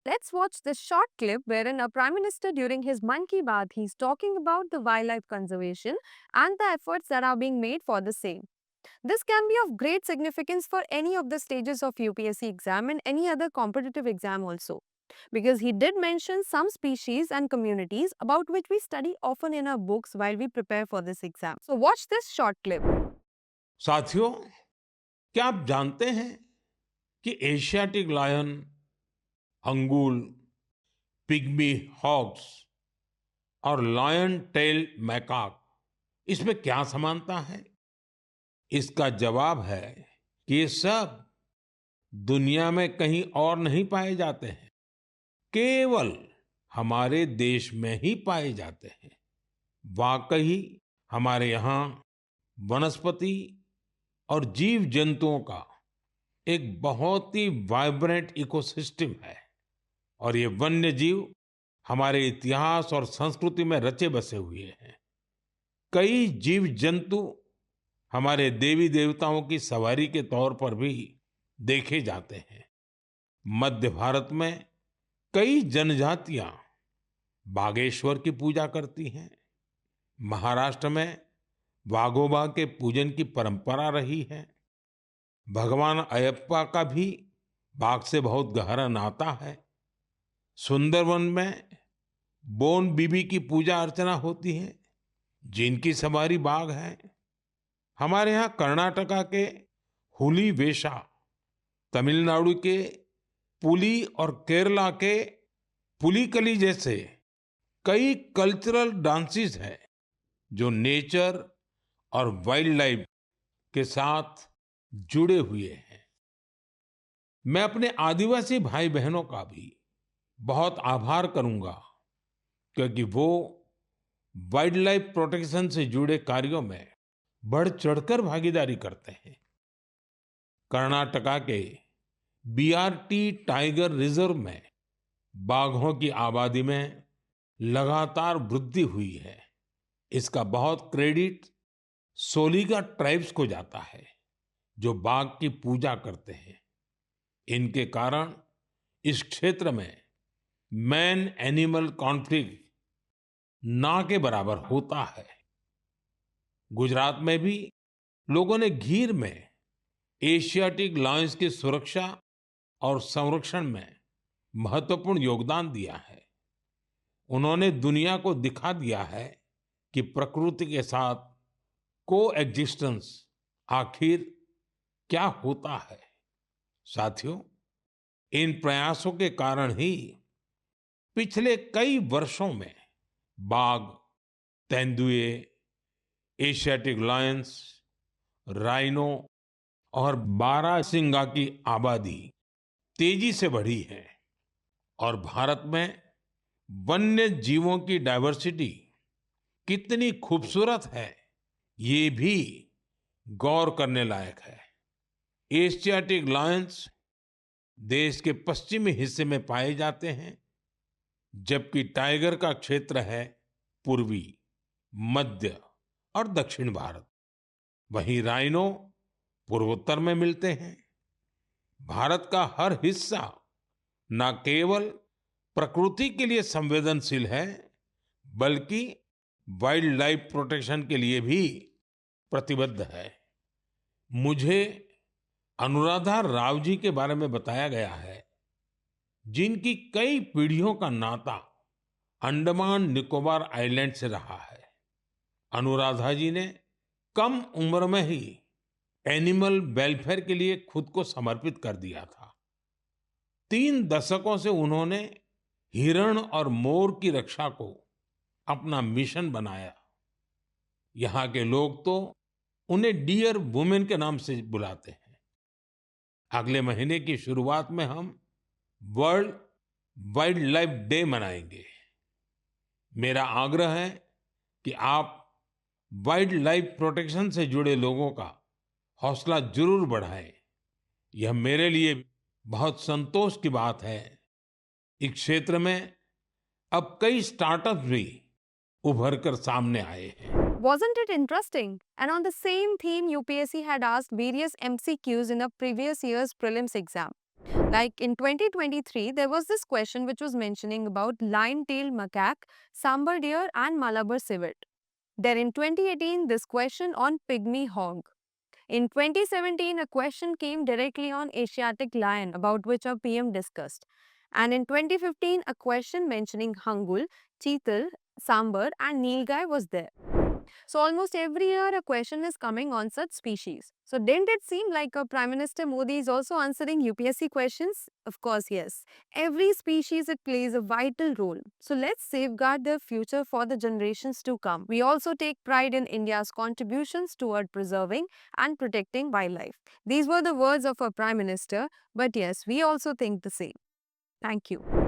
Let's watch this short clip wherein a Prime Minister during his Mann Ki Baat, he's talking about the wildlife conservation and the efforts that are being made for the same. This can be of great significance for any of the stages of UPSC exam and any other competitive exam also. Because he did mention some species and communities about which we study often in our books while we prepare for this exam. So watch this short clip. साथियों, क्या आप जानते हैं कि Asiatic lion, Angul, pygmy hawks और lion tail macaque इसमें क्या समानता है? इसका जवाब है कि ये सब दुनिया में कहीं और नहीं पाए जाते हैं, केवल हमारे देश में ही पाए जाते हैं। वाकई हमारे यहाँ वनस्पति और जीव जंतुओं का एक बहुत ही वाइब्रेंट इकोसिस्टम है और ये वन्य जीव हमारे इतिहास और संस्कृति में रचे बसे हुए हैं। कई जीव जंतु हमारे देवी देवताओं की सवारी के तौर पर भी देखे जाते हैं। मध्य भारत में कई जनजातियां बागेश्वर की पूजा करती हैं। महाराष्ट्र में वाघोबा के पूजन की परंपरा रही है। भगवान अयप्पा का भी बाघ से बहुत गहरा नाता है। सुंदरवन में बोन बीबी की पूजा अर्चना होती है, जिनकी सवारी बाघ है। हमारे यहाँ कर्नाटका के हुली वेशा, तमिलनाडु के पुली और केरला के पुलिकली जैसे कई कल्चरल डांसेस हैं जो नेचर और वाइल्ड लाइफ के साथ जुड़े हुए हैं। मैं अपने आदिवासी भाई बहनों का भी बहुत आभार करूंगा, क्योंकि वो वाइल्ड लाइफ प्रोटेक्शन से जुड़े कार्यों में बढ़ चढ़कर भागीदारी करते हैं। कर्नाटका के बीआरटी टाइगर रिजर्व में बाघों की आबादी में लगातार वृद्धि हुई है। इसका बहुत क्रेडिट सोलिगा ट्राइब्स को जाता है, जो बाघ की पूजा करते हैं। इनके कारण इस क्षेत्र में मैन एनिमल कॉन्फ्लिक्ट ना के बराबर होता है। गुजरात में भी लोगों ने गीर में एशियाटिक लायंस की सुरक्षा और संरक्षण में महत्वपूर्ण योगदान दिया है। उन्होंने दुनिया को दिखा दिया है कि प्रकृति के साथ कोएग्जिस्टेंस आखिर क्या होता है। साथियों, इन प्रयासों के कारण ही पिछले कई वर्षों में बाघ, तेंदुए, एशियाटिक लायंस, राइनो और बारहसिंगा की आबादी तेजी से बढ़ी है और भारत में वन्य जीवों की डाइवर्सिटी कितनी खूबसूरत है, ये भी गौर करने लायक है। एशियाटिक लायंस देश के पश्चिमी हिस्से में पाए जाते हैं, जबकि टाइगर का क्षेत्र है पूर्वी, मध्य और दक्षिण भारत। वहीं राइनो पूर्वोत्तर में मिलते हैं। भारत का हर हिस्सा न केवल प्रकृति के लिए संवेदनशील है, बल्कि वाइल्ड लाइफ प्रोटेक्शन के लिए भी प्रतिबद्ध है। मुझे अनुराधा राव जी के बारे में बताया गया है, जिनकी कई पीढ़ियों का नाता अंडमान निकोबार आइलैंड से रहा है। अनुराधा जी ने कम उम्र में ही एनिमल वेलफेयर के लिए खुद को समर्पित कर दिया था। 3 दशकों से उन्होंने हिरण और मोर की रक्षा को अपना मिशन बनाया। यहाँ के लोग तो उन्हें डियर वुमेन के नाम से बुलाते हैं। अगले महीने की शुरुआत में हम वर्ल्ड वाइल्ड लाइफ डे मनाएंगे। मेरा आग्रह है कि आप वाइल्ड लाइफ प्रोटेक्शन से जुड़े लोगों का हौसला जरूर बढ़ाएं। यह मेरे लिए बहुत संतोष की बात है। इस क्षेत्र में अब कई स्टार्टअप्स भी उभर कर सामने आए हैं। Wasn't it interesting? And on the same theme, UPSC had asked various MCQs in the previous year's prelims exam. Like in 2023, there was this question which was mentioning about lion-tailed macaque, sambar deer, and Malabar civet. Then in 2018, this question on pygmy hog. In 2017, a question came directly on Asiatic lion, about which our PM discussed. And in 2015, a question mentioning hangul, cheetal, sambar, and nilgai was there. So almost every year a question is coming on such species. So didn't it seem like Prime Minister Modi is also answering UPSC questions? Of course, yes. Every species it plays a vital role. So let's safeguard their future for the generations to come. We also take pride in India's contributions toward preserving and protecting wildlife. These were the words of our Prime Minister, but yes, we also think the same. Thank you.